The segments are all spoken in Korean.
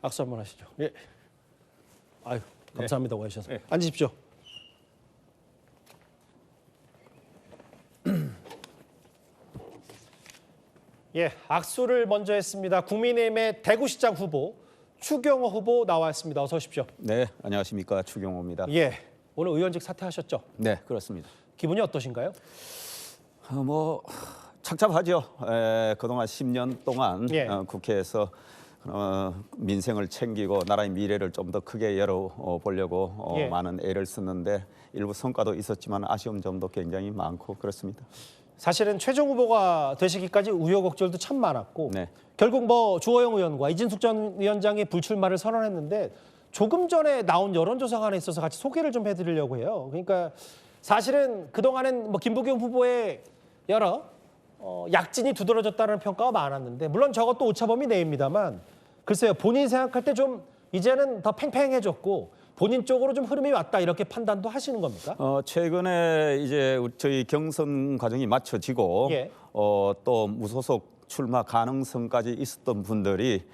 악수 한번 하시죠. 예. 아유, 감사합니다. 와주셔서. 네. 앉으십시오. 예, 악수를 먼저 했습니다. 국민의힘의 대구시장 후보 추경호 후보 나왔습니다. 어서 오십시오. 네, 안녕하십니까. 추경호입니다. 예, 오늘 의원직 사퇴하셨죠? 네, 그렇습니다. 기분이 어떠신가요? 뭐 착잡하죠. 그동안 10년 동안 예. 국회에서 민생을 챙기고 나라의 미래를 좀 더 크게 열어보려고 예. 많은 애를 썼는데 일부 성과도 있었지만 아쉬운 점도 굉장히 많고 그렇습니다. 사실은 최종 후보가 되시기까지 우여곡절도 참 많았고 네. 결국 뭐 주호영 의원과 이진숙 전 위원장의 불출마를 선언했는데 조금 전에 나온 여론조사가 하나 있어서 같이 소개를 좀 해드리려고 해요. 그러니까 사실은 그동안은 뭐 김부겸 후보의 여러 약진이 두드러졌다는 평가가 많았는데 물론 저것도 오차범위 내입니다만 글쎄요, 본인이 생각할 때 좀 이제는 더 팽팽해졌고 본인 쪽으로 좀 흐름이 왔다 이렇게 판단도 하시는 겁니까? 최근에 이제 저희 경선 과정이 맞춰지고 예. 또 무소속 출마 가능성까지 있었던 분들이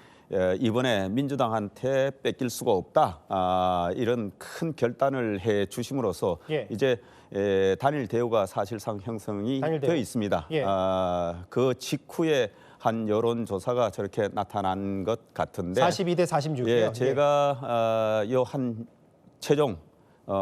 이번에 민주당한테 뺏길 수가 없다. 이런 큰 결단을 해 주심으로써 예. 이제 단일 대우가 사실상 형성이 단일 대우. 되어 있습니다. 예. 그 직후에 한 여론조사가 저렇게 나타난 것 같은데 42대 46이요. 예, 제가 요 한 최종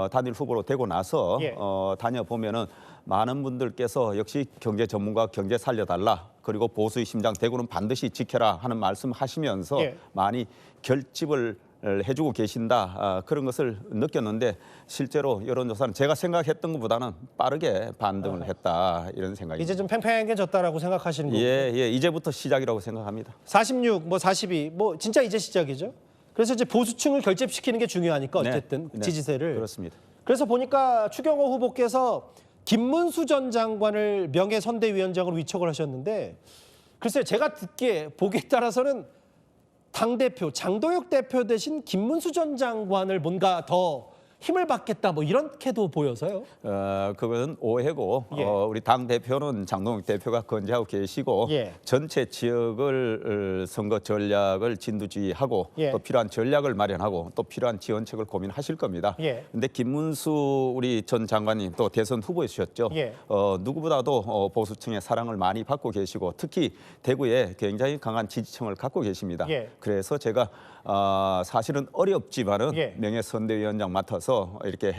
단일 후보로 되고 나서 예. 다녀보면은 많은 분들께서 역시 경제 전문가 경제 살려달라 그리고 보수의 심장 대구는 반드시 지켜라 하는 말씀하시면서 예. 많이 결집을 해주고 계신다 그런 것을 느꼈는데 실제로 여론조사는 제가 생각했던 것보다는 빠르게 반등을 했다 이런 생각입니다. 이제 좀 팽팽해졌다라고 생각하시는 거예요. 예, 이제부터 시작이라고 생각합니다. 46, 뭐 42, 뭐 진짜 이제 시작이죠. 그래서 이제 보수층을 결집시키는 게 중요하니까 어쨌든 네, 지지세를. 그렇습니다. 그래서 보니까 추경호 후보께서 김문수 전 장관을 명예선대위원장으로 위촉을 하셨는데 글쎄요, 제가 보기에 따라서는 당대표, 장도혁 대표 대신 김문수 전 장관을 뭔가 더 힘을 받겠다 뭐 이렇게도 보여서요. 그건 오해고 예. 우리 당 대표는 장동혁 대표가 건재하고 계시고 예. 전체 지역을 선거 전략을 진두지휘하고 예. 또 필요한 전략을 마련하고 또 필요한 지원책을 고민하실 겁니다. 예. 근데 김문수 우리 전 장관님 또 대선 후보이셨죠. 예. 누구보다도 보수층의 사랑을 많이 받고 계시고 특히 대구에 굉장히 강한 지지층을 갖고 계십니다. 예. 그래서 제가 사실은 어렵지만은 예. 명예선대위원장 맡아서 이렇게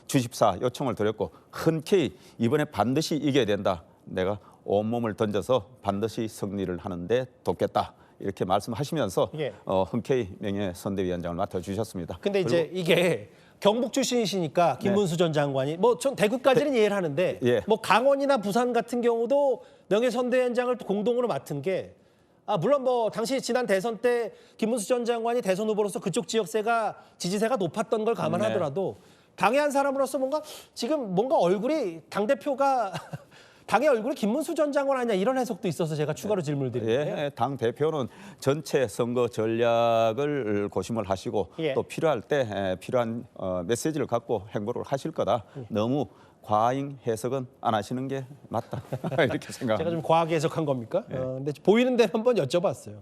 주십사 요청을 드렸고 흔쾌히 이번에 반드시 이겨야 된다. 내가 온몸을 던져서 반드시 승리를 하는데 돕겠다. 이렇게 말씀하시면서 예. 흔쾌히 명예선대위원장을 맡아주셨습니다. 근데 이제 이게 경북 출신이시니까 김문수 전 장관이 뭐 전 대구까지는 이해를 하는데 예. 뭐 강원이나 부산 같은 경우도 명예선대위원장을 공동으로 맡은 게 물론 뭐 당시 지난 대선 때 김문수 전 장관이 대선 후보로서 그쪽 지지세가 높았던 걸 감안하더라도 당의 한 사람으로서 뭔가 얼굴이 당대표가 당의 얼굴이 김문수 전 장관 아니냐 이런 해석도 있어서 제가 추가로 질문을 드리는데요. 예, 당 대표는 전체 선거 전략을 고심을 하시고 예. 또 필요할 때 필요한 메시지를 갖고 행보를 하실 거다. 너무 과잉 해석은 안 하시는 게 맞다. 이렇게 생각합니다. 제가 좀 과하게 해석한 겁니까? 근데 보이는 대로 한번 여쭤봤어요.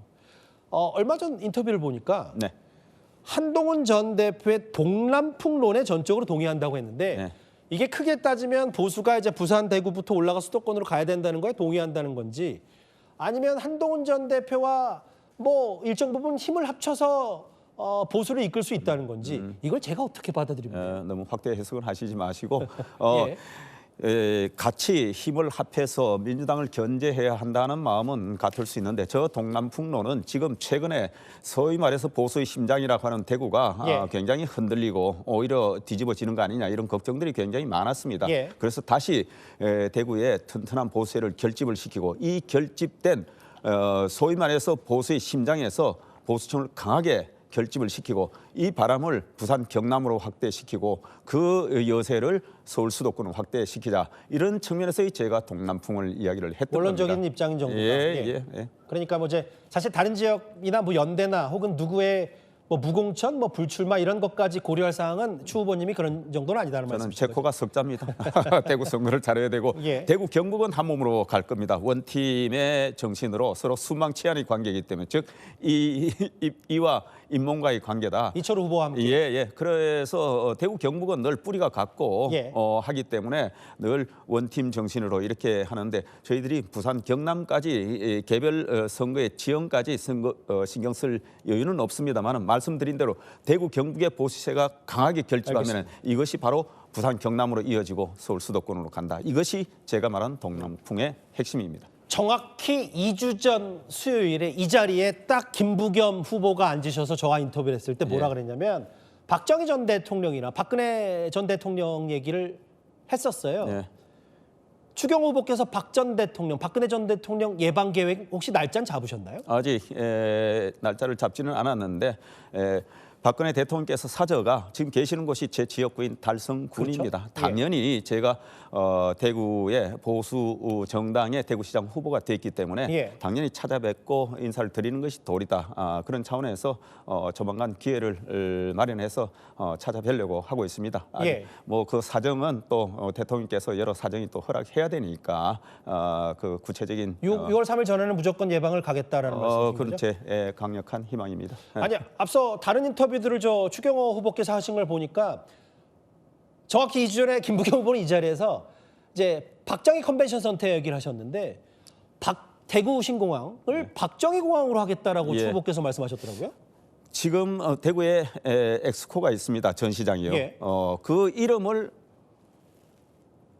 얼마 전 인터뷰를 보니까 네. 한동훈 전 대표의 동남풍론에 전적으로 동의한다고 했는데 네. 이게 크게 따지면 보수가 이제 부산, 대구부터 올라가 수도권으로 가야 된다는 거에 동의한다는 건지 아니면 한동훈 전 대표와 뭐 일정 부분 힘을 합쳐서 보수를 이끌 수 있다는 건지 이걸 제가 어떻게 받아들입니까? 너무 확대 해석을 하시지 마시고 같이 힘을 합해서 민주당을 견제해야 한다는 마음은 같을 수 있는데 저 동남풍로는 지금 최근에 소위 말해서 보수의 심장이라고 하는 대구가 예. 굉장히 흔들리고 오히려 뒤집어지는 거 아니냐 이런 걱정들이 굉장히 많았습니다. 예. 그래서 다시 대구에 튼튼한 보수를 결집을 시키고 이 결집된 소위 말해서 보수의 심장에서 보수층을 강하게 결집을 시키고 이 바람을 부산 경남으로 확대시키고 그 여세를 서울 수도권으로 확대시키자 이런 측면에서 제가 동남풍을 이야기를 했던 원론적인 겁니다. 입장인 정도다. 예. 그러니까 뭐 이제 사실 다른 지역이나 뭐 연대나 혹은 누구의 뭐 무공천, 뭐 불출마 이런 것까지 고려할 사항은 추 후보님이 그런 정도는 아니다는 저는 말씀이시죠? 제 코가 석자입니다. 대구 선거를 잘해야 되고 예. 대구 경북은 한 몸으로 갈 겁니다. 원팀의 정신으로 서로 수망치한의 관계이기 때문에 즉 이와 잇몸과의 관계다. 이철우 후보와 함께. 예. 그래서 대구 경북은 늘 뿌리가 같고 예. 하기 때문에 늘 원팀 정신으로 이렇게 하는데 저희들이 부산 경남까지 개별 선거의 지형까지 신경 쓸 여유는 없습니다만 말씀드린 대로 대구 경북의 보수세가 강하게 결집하면 이것이 바로 부산 경남으로 이어지고 서울 수도권으로 간다. 이것이 제가 말한 동남풍의 핵심입니다. 정확히 2주 전 수요일에 이 자리에 딱 김부겸 후보가 앉으셔서 저와 인터뷰를 했을 때 뭐라 그랬냐면 박정희 전 대통령이나 박근혜 전 대통령 얘기를 했었어요. 예. 추경 후보께서 박근혜 전 대통령 예방 계획 혹시 날짜는 잡으셨나요? 아직 날짜를 잡지는 않았는데 박근혜 대통령께서 사저가 지금 계시는 곳이 제 지역구인 달성군입니다. 그렇죠? 당연히 제가 대구의 보수 정당의 대구시장 후보가 됐기 때문에 예. 당연히 찾아뵙고 인사를 드리는 것이 도리다. 그런 차원에서 조만간 기회를 마련해서 찾아뵈려고 하고 있습니다. 예. 뭐 그 사정은 또 대통령께서 여러 사정이 또 허락해야 되니까 그 구체적인 6월 3일 전에는 무조건 예방을 가겠다라는 말씀이신 그런 거죠? 제 강력한 희망입니다. 아니, 앞서 다른 인터뷰들을 추경호 후보께서 하신 걸 보니까 정확히 2주 전에 김부겸 후보는 이 자리에서 이제 박정희 컨벤션 센터 얘기를 하셨는데 대구 신공항을 박정희 공항으로 하겠다라고 예. 추 후보께서 말씀하셨더라고요. 지금 대구에 엑스코가 있습니다. 전시장이요. 예. 그 이름을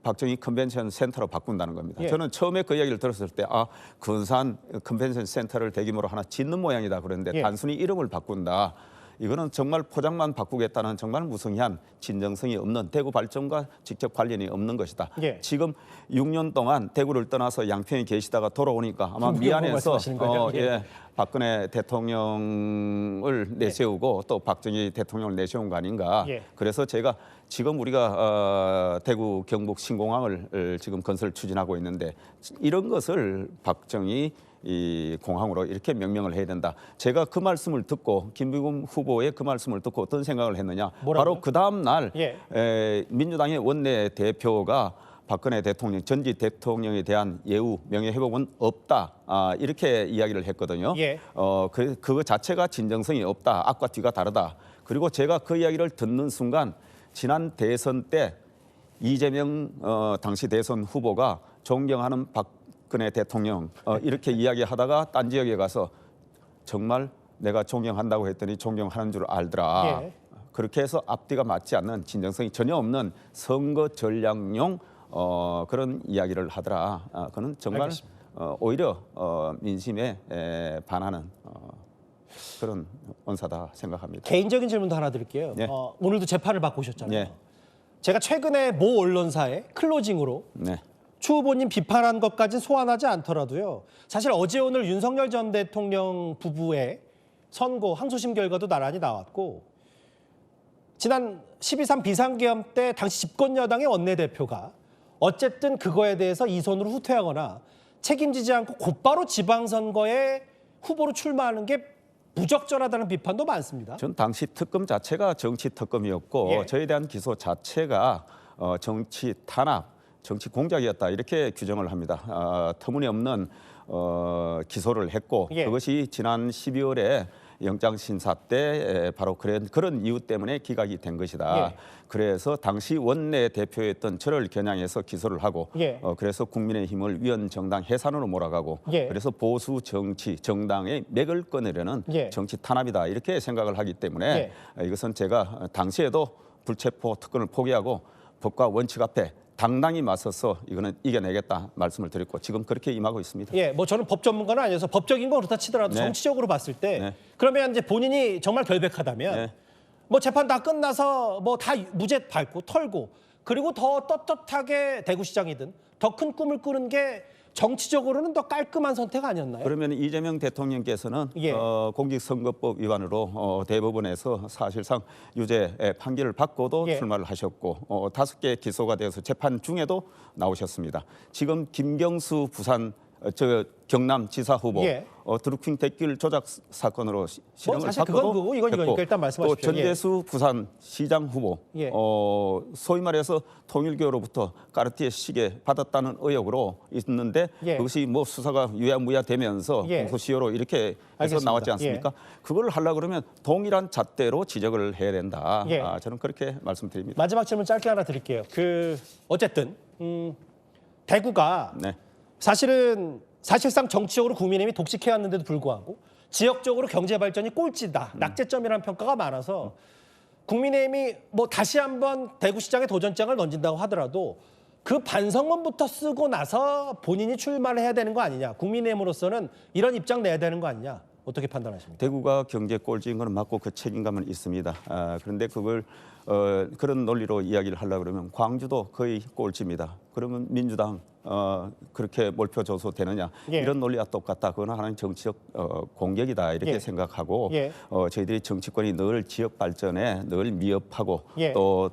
박정희 컨벤션 센터로 바꾼다는 겁니다. 예. 저는 처음에 그 이야기를 들었을 때 근산 컨벤션 센터를 대규모로 하나 짓는 모양이다 그랬는데 예. 단순히 이름을 바꾼다. 이거는 정말 포장만 바꾸겠다는 정말 무성의한 진정성이 없는 대구 발전과 직접 관련이 없는 것이다. 예. 지금 6년 동안 대구를 떠나서 양평에 계시다가 돌아오니까 아마 김부겸 미안해서 말씀하시는 거예요? 예. 박근혜 대통령을 내세우고 또 박정희 대통령을 내세운 거 아닌가. 예. 그래서 제가 지금 우리가 대구 경북 신공항을 지금 건설 추진하고 있는데 이런 것을 박정희 이 공항으로 이렇게 명명을 해야 된다. 제가 그 말씀을 듣고 김부겸 후보의 그 말씀을 듣고 어떤 생각을 했느냐. 뭐라고요? 바로 그 다음 날 예. 민주당의 원내 대표가 박근혜 대통령, 전직 대통령에 대한 예우, 명예회복은 없다. 이렇게 이야기를 했거든요. 예. 그거 자체가 진정성이 없다. 앞과 뒤가 다르다. 그리고 제가 그 이야기를 듣는 순간 지난 대선 때 이재명 당시 대선 후보가 존경하는 박근혜 대통령 이렇게 이야기하다가 딴 지역에 가서 정말 내가 존경한다고 했더니 존경하는 줄 알더라. 예. 그렇게 해서 앞뒤가 맞지 않는 진정성이 전혀 없는 선거 전략용 그런 이야기를 하더라. 그는 정말 알겠습니다. 오히려 민심에 반하는 그런 언사다 생각합니다. 개인적인 질문도 하나 드릴게요. 네. 오늘도 재판을 받고 오셨잖아요. 네. 제가 최근에 모 언론사에 클로징으로 네. 추 후보님 비판한 것까지 소환하지 않더라도요. 사실 어제 오늘 윤석열 전 대통령 부부의 선고 항소심 결과도 나란히 나왔고 지난 12.3 비상계엄 때 당시 집권여당의 원내대표가 어쨌든 그거에 대해서 이손으로 후퇴하거나 책임지지 않고 곧바로 지방선거에 후보로 출마하는 게 부적절하다는 비판도 많습니다. 전 당시 특검 자체가 정치 특검이었고 예. 저에 대한 기소 자체가 정치 탄압, 정치 공작이었다 이렇게 규정을 합니다. 터무니없는 기소를 했고 예. 그것이 지난 12월에 영장 심사 때 바로 그런 이유 때문에 기각이 된 것이다. 예. 그래서 당시 원내 대표였던 저를 겨냥해서 기소를 하고 예. 그래서 국민의힘을 위원 정당 해산으로 몰아가고 예. 그래서 보수 정치 정당의 맥을 꺼내려는 예. 정치 탄압이다 이렇게 생각을 하기 때문에 이것은 제가 당시에도 불체포 특권을 포기하고 법과 원칙 앞에 당당히 맞서서 이거는 이겨내겠다 말씀을 드렸고 지금 그렇게 임하고 있습니다. 예, 뭐 저는 법 전문가는 아니어서 법적인 건 그렇다 치더라도 네. 정치적으로 봤을 때 네. 그러면 이제 본인이 정말 결백하다면 네. 뭐 재판 다 끝나서 뭐 다 무죄 밟고 털고 그리고 더 떳떳하게 대구시장이든 더 큰 꿈을 꾸는 게 정치적으로는 더 깔끔한 선택 아니었나요? 그러면 이재명 대통령께서는 예. 공직선거법 위반으로 대법원에서 사실상 유죄 판결을 받고도 예. 출마를 하셨고 5개 기소가 되어서 재판 중에도 나오셨습니다. 지금 김경수 부산 저 경남지사 후보 예. 드루킹 댓글 조작 사건으로 실형을 사실 그건 받고도 그거고 이건 이거니까 일단 말씀하십시오. 또 전재수 부산시장 후보 예. 소위 말해서 통일교로부터 까르티에 시계 받았다는 의혹으로 있는데 예. 그것이 뭐 수사가 유야무야 되면서 예. 공소시효로 이렇게 해서 알겠습니다. 나왔지 않습니까? 그걸 하려고 그러면 동일한 잣대로 지적을 해야 된다. 예. 저는 그렇게 말씀드립니다. 마지막 질문 짧게 하나 드릴게요. 어쨌든 대구가 네. 사실상 정치적으로 국민의힘이 독식해왔는데도 불구하고 지역적으로 경제 발전이 꼴찌다, 낙제점이라는 평가가 많아서 국민의힘이 뭐 다시 한번 대구시장에 도전장을 던진다고 하더라도 그 반성문부터 쓰고 나서 본인이 출마를 해야 되는 거 아니냐, 국민의힘으로서는 이런 입장 내야 되는 거 아니냐, 어떻게 판단하십니까? 대구가 경제 꼴찌인 건 맞고 그 책임감은 있습니다. 그런데 그걸 그런 논리로 이야기를 하려고 그러면 광주도 거의 꼴찌입니다. 그러면 민주당 그렇게 몰표 줘서 되느냐, 예. 이런 논리와 똑같다. 그건 하나의 정치적 공격이다 이렇게 예. 생각하고 예. 저희들이 정치권이 늘 지역 발전에 늘 미흡하고 예. 또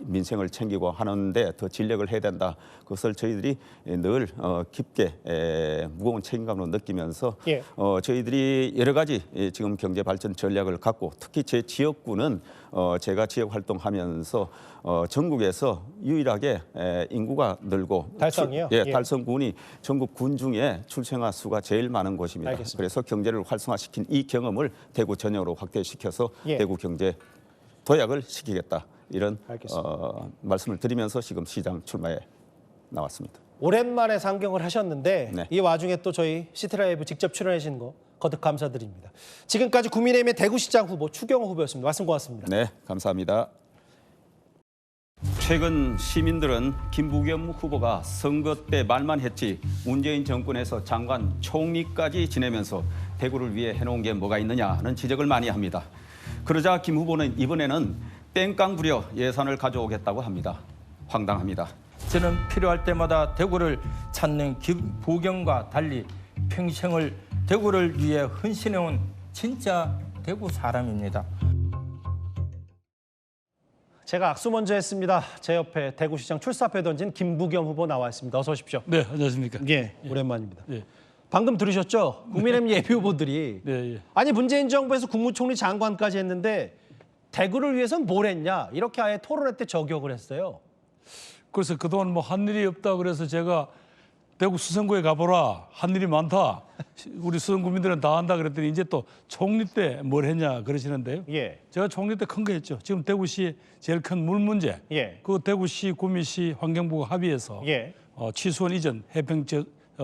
민생을 챙기고 하는데 더 진력을 해야 된다. 그것을 저희들이 늘 깊게 무거운 책임감으로 느끼면서 예. 저희들이 여러 가지 지금 경제 발전 전략을 갖고 특히 제 지역구는 제가 지역 활동하면서 전국에서 유일하게 인구가 늘고 달성이요? 예, 예. 달성군이 전국 군 중에 출생아 수가 제일 많은 곳입니다. 알겠습니다. 그래서 경제를 활성화시킨 이 경험을 대구 전역으로 확대시켜서 예. 대구 경제 도약을 시키겠다. 이런 알겠습니다. 말씀을 드리면서 지금 시장 출마에 나왔습니다. 오랜만에 상경을 하셨는데 네. 이 와중에 또 저희 시티라이브 직접 출연해 주신 거 거듭 감사드립니다. 지금까지 국민의힘의 대구시장 후보 추경호 후보였습니다. 말씀 고맙습니다. 네, 감사합니다. 최근 시민들은 김부겸 후보가 선거 때 말만 했지 문재인 정권에서 장관 총리까지 지내면서 대구를 위해 해놓은 게 뭐가 있느냐는 지적을 많이 합니다. 그러자 김 후보는 이번에는 땡깡 부려 예산을 가져오겠다고 합니다. 황당합니다. 저는 필요할 때마다 대구를 찾는 김부겸과 달리 평생을 대구를 위해 헌신해온 진짜 대구 사람입니다. 제가 악수 먼저 했습니다. 제 옆에 대구시장 출사표에 던진 김부겸 후보 나와 있습니다. 어서 오십시오. 네, 안녕하십니까. 예, 오랜만입니다. 예. 방금 들으셨죠? 국민의힘 예비 후보들이 네, 예. 아니 문재인 정부에서 국무총리 장관까지 했는데 대구를 위해서는 뭘 했냐 이렇게 아예 토론회 때 저격을 했어요. 그래서 그동안 뭐 한 일이 없다 그래서 제가 대구 수성구에 가보라. 한 일이 많다. 우리 수성 구민들은 다 안다 그랬더니 이제 또 총리 때 뭘 했냐 그러시는데요. 예, 제가 총리 때 큰 거 했죠. 지금 대구시 제일 큰 물 문제. 예, 그 대구시, 구미시, 환경부가 합의해서 예, 취수원 이전, 해평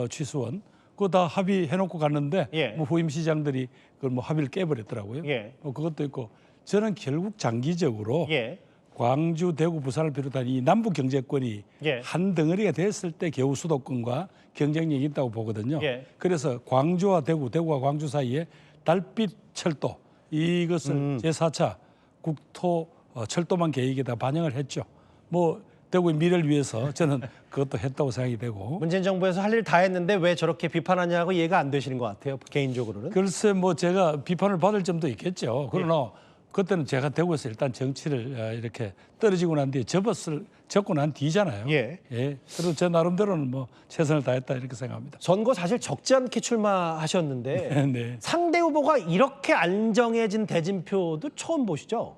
취수원 그거 다 합의해놓고 갔는데 예. 뭐 후임 시장들이 그걸 뭐 합의를 깨버렸더라고요. 예. 그것도 있고 저는 결국 장기적으로 예, 광주, 대구, 부산을 비롯한 이 남북 경제권이 예. 한 덩어리가 됐을 때 겨우 수도권과 경쟁력이 있다고 보거든요. 예. 그래서 광주와 대구, 대구와 광주 사이에 달빛 철도 이것을 제4차 국토 철도망 계획에다 반영을 했죠. 뭐 대구의 미래를 위해서 저는 그것도 했다고 생각이 되고. 문재인 정부에서 할 일 다 했는데 왜 저렇게 비판하냐고 이해가 안 되시는 것 같아요. 개인적으로는. 글쎄 뭐 제가 비판을 받을 점도 있겠죠. 그러나 그때는 제가 대구에서 일단 정치를 이렇게 떨어지고 난 뒤에 접고 난 뒤잖아요. 예. 그래서 제 나름대로는 뭐 최선을 다했다 이렇게 생각합니다. 선거 사실 적지 않게 출마하셨는데 네. 상대 후보가 이렇게 안정해진 대진표도 처음 보시죠?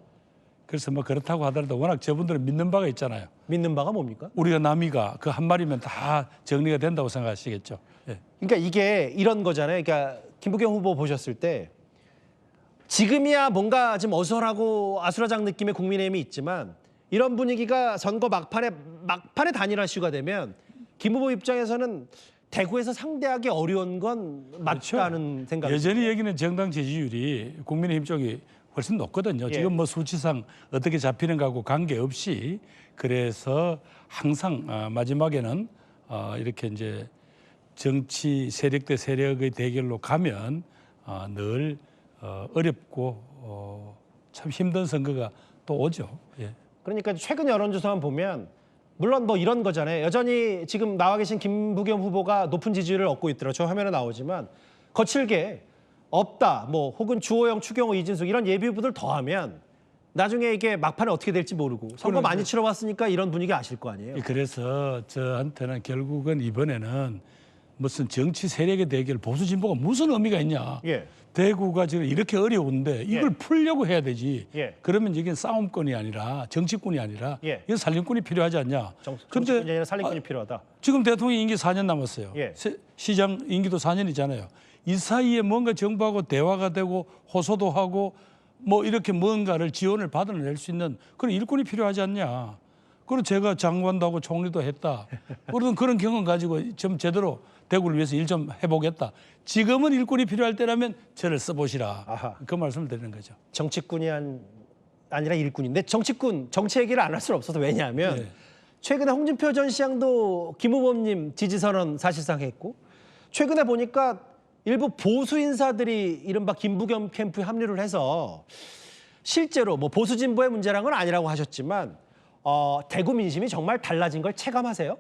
그래서 뭐 그렇다고 하더라도 워낙 저분들은 믿는 바가 있잖아요. 믿는 바가 뭡니까? 우리가 남이가 그 한 마리면 다 정리가 된다고 생각하시겠죠. 예. 그러니까 이게 이런 거잖아요. 그러니까 김부겸 후보 보셨을 때 지금이야 뭔가 좀 어수선하고 아수라장 느낌의 국민의힘이 있지만 이런 분위기가 선거 막판에 단일화 이슈가 되면 김 후보 입장에서는 대구에서 상대하기 어려운 건 맞다는 생각이 여전히 여기는 정당 지지율이 국민의힘 쪽이 훨씬 높거든요. 예. 지금 뭐 수치상 어떻게 잡히는가하고 관계없이 그래서 항상 마지막에는 이렇게 이제 정치 세력 대 세력의 대결로 가면 늘 어렵고 참 힘든 선거가 또 오죠. 예. 그러니까 최근 여론조사만 보면 물론 뭐 이런 거잖아요. 여전히 지금 나와 계신 김부겸 후보가 높은 지지율을 얻고 있더라고요. 저 화면에 나오지만 거칠게 없다, 뭐 혹은 주호영, 추경호, 이진숙 이런 예비 후보들 더하면 나중에 이게 막판에 어떻게 될지 모르고 선거 많이 치러봤으니까 이런 분위기 아실 거 아니에요. 그래서 저한테는 결국은 이번에는 무슨 정치 세력의 대결 보수 진보가 무슨 의미가 있냐. 예. 대구가 지금 이렇게 어려운데 이걸 풀려고 해야 되지. 예. 그러면 이게 싸움권이 아니라 정치권이 아니라 예. 이건 살림꾼이 필요하지 않냐. 정치권이 아니라 살림꾼이 필요하다. 지금 대통령 임기 4년 남았어요. 예. 시장 임기도 4년이잖아요. 이 사이에 뭔가 정부하고 대화가 되고 호소도 하고 뭐 이렇게 뭔가를 지원을 받아낼 수 있는 그런 일꾼이 필요하지 않냐. 그리고 제가 장관도 하고 총리도 했다. 그런 경험 가지고 좀 제대로 대구를 위해서 일 좀 해보겠다. 지금은 일꾼이 필요할 때라면 저를 써보시라. 아하. 그 말씀을 드리는 거죠. 정치꾼이 아니라 일꾼인데 정치 얘기를 안 할 수는 없어서 왜냐하면 네. 최근에 홍준표 전 시장도 김 후보님 지지 선언 사실상 했고 최근에 보니까 일부 보수 인사들이 이른바 김부겸 캠프에 합류를 해서 실제로 뭐 보수 진보의 문제란 건 아니라고 하셨지만 대구 민심이 정말 달라진 걸 체감하세요?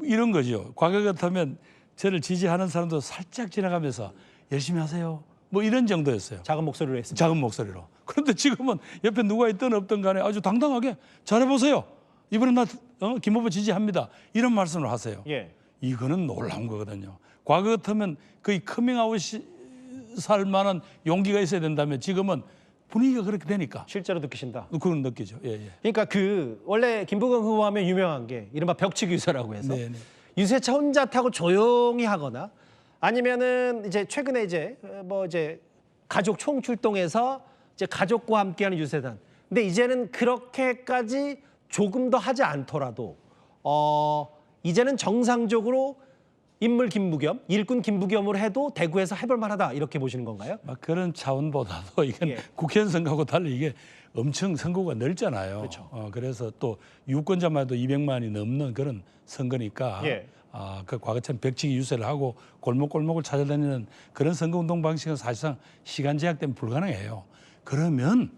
이런 거죠. 과거 같으면 저를 지지하는 사람도 살짝 지나가면서 열심히 하세요. 뭐 이런 정도였어요. 작은 목소리로 했습니다. 작은 목소리로. 그런데 지금은 옆에 누가 있든 없든 간에 아주 당당하게 잘해보세요. 이번에 나 김 후보 지지합니다. 이런 말씀을 하세요. 예. 이거는 놀라운 거거든요. 과거 같으면 거의 커밍아웃이 살 만한 용기가 있어야 된다면 지금은 분위기가 그렇게 되니까 실제로 느끼신다. 그건 느끼죠. 예, 예. 그러니까 원래 김부겸 후보하면 유명한 게 이른바 벽치기 유세라고 해서 네, 네. 유세차 혼자 타고 조용히 하거나 아니면은 이제 최근에 이제 가족 총출동해서 이제 가족과 함께하는 유세단. 근데 이제는 그렇게까지 조금 더 하지 않더라도 이제는 정상적으로 인물 김부겸, 일꾼 김부겸으로 해도 대구에서 해볼 만하다 이렇게 보시는 건가요? 막 그런 차원보다도 이건 예. 국회의원 선거하고 달리 이게 엄청 선거가 넓잖아요. 그렇죠. 그래서 또 유권자만 해도 200만이 넘는 그런 선거니까 예. 그 과거처럼 벽치기 유세를 하고 골목골목을 찾아다니는 그런 선거운동 방식은 사실상 시간 제약 때문에 불가능해요. 그러면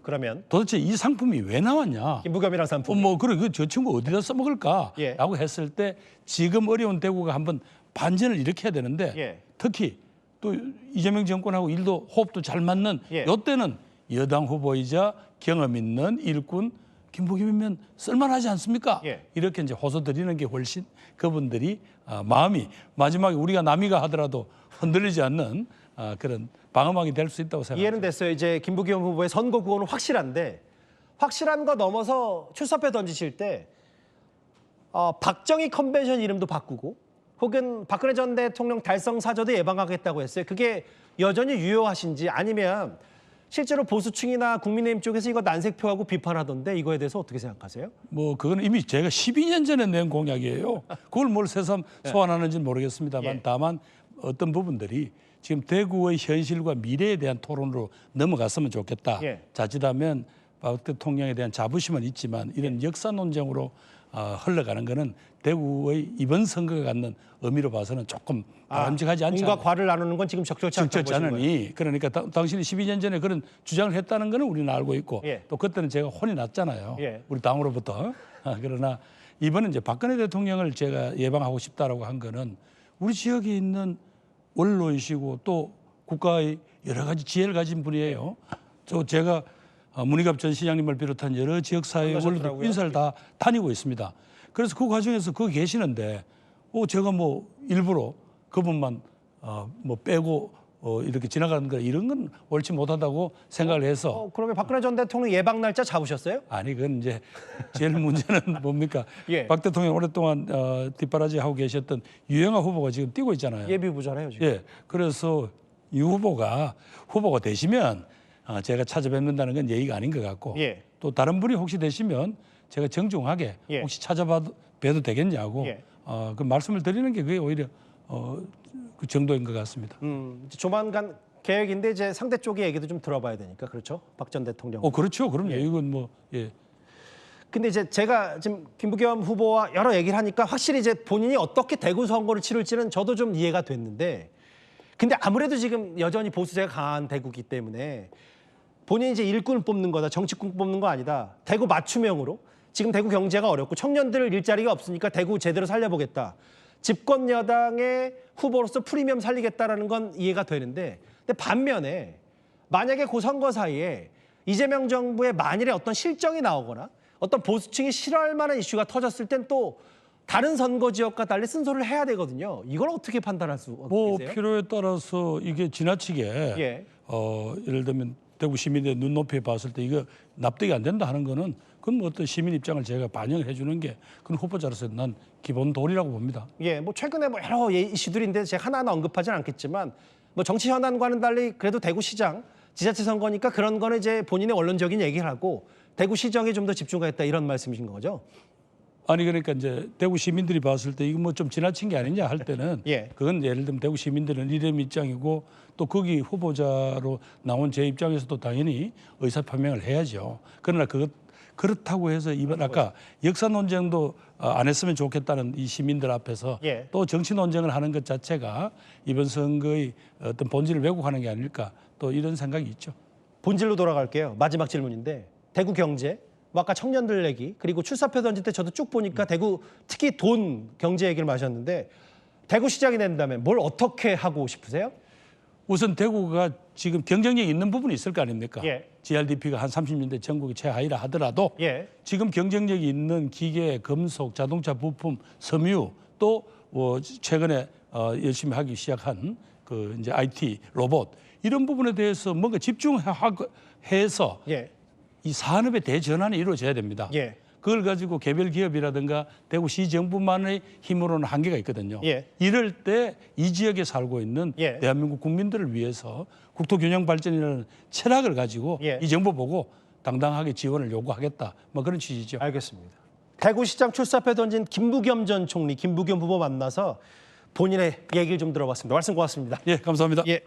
도대체 이 상품이 왜 나왔냐? 김부겸이라는 상품. 저 친구 어디다 써먹을까? 예. 라고 했을 때 지금 어려운 대구가 한번 반전을 일으켜야 되는데 예. 특히 또 이재명 정권하고 일도 호흡도 잘 맞는 예. 이때는 여당 후보이자 경험 있는 일꾼 김부겸이면 쓸만하지 않습니까? 예. 이렇게 이제 호소 드리는 게 훨씬 그분들이 마음이 마지막에 우리가 남이가 하더라도 흔들리지 않는 그런 방어막이 될 수 있다고 생각합니다. 이해는 됐어요. 이제 김부겸 후보의 선거 구호는 확실한데 확실한 거 넘어서 출사표 던지실 때 박정희 컨벤션 이름도 바꾸고 혹은 박근혜 전 대통령 달성 사저도 예방하겠다고 했어요. 그게 여전히 유효하신지 아니면 실제로 보수층이나 국민의힘 쪽에서 이거 난색표하고 비판하던데 이거에 대해서 어떻게 생각하세요? 그건 이미 제가 12년 전에 낸 공약이에요. 그걸 뭘 새삼 소환하는지는 모르겠습니다만 예. 다만 어떤 부분들이 지금 대구의 현실과 미래에 대한 토론으로 넘어갔으면 좋겠다. 예. 자칫하면 박 대통령에 대한 자부심은 있지만 이런 역사 논쟁으로 흘러가는 거는 대구의 이번 선거가 갖는 의미로 봐서는 조금 바람직하지 않지 공과 않나. 과를 나누는 건 지금 적절치 않다고 적절치 보시는 거예요. 않으니 그러니까 당신이 12년 전에 그런 주장을 했다는 거는 우리는 알고 있고 예. 또 그때는 제가 혼이 났잖아요. 예. 우리 당으로부터. 그러나 이번에 이제 박근혜 대통령을 제가 예방하고 싶다라고 한 거는 우리 지역에 있는 원로이시고 또 국가의 여러 가지 지혜를 가진 분이에요. 제가 문희갑 전 시장님을 비롯한 여러 지역사회 원로들 인사를 다 다니고 있습니다. 그래서 그 과정에서 거기 계시는데 제가 일부러 그분만 빼고 이렇게 지나가는 거 이런 건 옳지 못하다고 생각을 해서 그러면 박근혜 전 대통령 예방 날짜 잡으셨어요? 아니 그건 이제 제일 문제는 뭡니까? 예. 박 대통령 오랫동안 뒷바라지 하고 계셨던 유영아 후보가 지금 뛰고 있잖아요. 예비후보잖아요 지금. 예. 그래서 이 후보가 되시면 제가 찾아뵙는다는 건 예의가 아닌 것 같고 예. 또 다른 분이 혹시 되시면 제가 정중하게 예. 혹시 찾아봐도 되겠냐고 예. 그 말씀을 드리는 게 그게 오히려 그 정도인 것 같습니다. 이제 조만간 계획인데 이제 상대 쪽의 얘기도 좀 들어봐야 되니까 그렇죠? 박 전 대통령. 그렇죠. 그럼요. 이건 예. 근데 이제 제가 지금 김부겸 후보와 여러 얘기를 하니까 확실히 이제 본인이 어떻게 대구 선거를 치룰지는 저도 좀 이해가 됐는데 근데 아무래도 지금 여전히 보수세가 강한 대구기 때문에 본인이 이제 일꾼을 뽑는 거다, 정치꾼 뽑는 거 아니다. 대구 맞춤형으로 지금 대구 경제가 어렵고 청년들 일자리가 없으니까 대구 제대로 살려보겠다. 집권 여당의 후보로서 프리미엄 살리겠다라는 건 이해가 되는데 근데 반면에 만약에 그 선거 사이에 이재명 정부의 만일에 어떤 실정이 나오거나 어떤 보수층이 싫어할 만한 이슈가 터졌을 땐 또 다른 선거 지역과 달리 쓴소리를 해야 되거든요. 이걸 어떻게 판단할 수 뭐 계세요? 필요에 따라서 이게 지나치게 예. 예를 들면 대구 시민의 눈높이에 봤을 때 이거 납득이 안 된다 하는 거는 그건 뭐 어떤 시민 입장을 제가 반영을 해주는 게 그건 후보자로서 난 기본 도리라고 봅니다. 예, 뭐 최근에 뭐 여러 이슈들인데 제가 하나하나 언급하진 않겠지만 뭐 정치 현안과는 달리 그래도 대구시장 지자체 선거니까 그런 거는 이제 본인의 원론적인 얘기를 하고 대구시정에 좀 더 집중하겠다 이런 말씀이신 거죠? 아니 그러니까 이제 대구 시민들이 봤을 때 이거 뭐 좀 지나친 게 아니냐 할 때는 예. 그건 예를 들면 대구 시민들은 이름 입장이고 또 거기 후보자로 나온 제 입장에서도 당연히 의사 표명을 해야죠. 그러나 그렇다고 해서 이번 아까 역사 논쟁도 안 했으면 좋겠다는 이 시민들 앞에서 예. 또 정치 논쟁을 하는 것 자체가 이번 선거의 어떤 본질을 왜곡하는 게 아닐까 또 이런 생각이 있죠. 본질로 돌아갈게요. 마지막 질문인데 대구 경제, 뭐 아까 청년들 얘기 그리고 출사표 던질 때 저도 쭉 보니까 대구 특히 돈 경제 얘기를 마셨는데 대구시장이 된다면 뭘 어떻게 하고 싶으세요? 우선 대구가 지금 경쟁력이 있는 부분이 있을 거 아닙니까? 예. GRDP가 한 30년대 전국의 최하위라 하더라도 예. 지금 경쟁력이 있는 기계, 금속, 자동차 부품, 섬유 또 최근에 열심히 하기 시작한 그 이제 IT, 로봇 이런 부분에 대해서 뭔가 집중해서 예. 이 산업의 대전환이 이루어져야 됩니다. 예. 그걸 가지고 개별 기업이라든가 대구시 정부만의 힘으로는 한계가 있거든요. 예. 이럴 때 이 지역에 살고 있는 예. 대한민국 국민들을 위해서 국토균형 발전이라는 철학을 가지고 예. 이 정부 보고 당당하게 지원을 요구하겠다. 뭐 그런 취지죠. 알겠습니다. 대구시장 출사표 던진 김부겸 전 총리, 김부겸 후보 만나서 본인의 얘기를 좀 들어봤습니다. 말씀 고맙습니다. 예, 감사합니다. 예.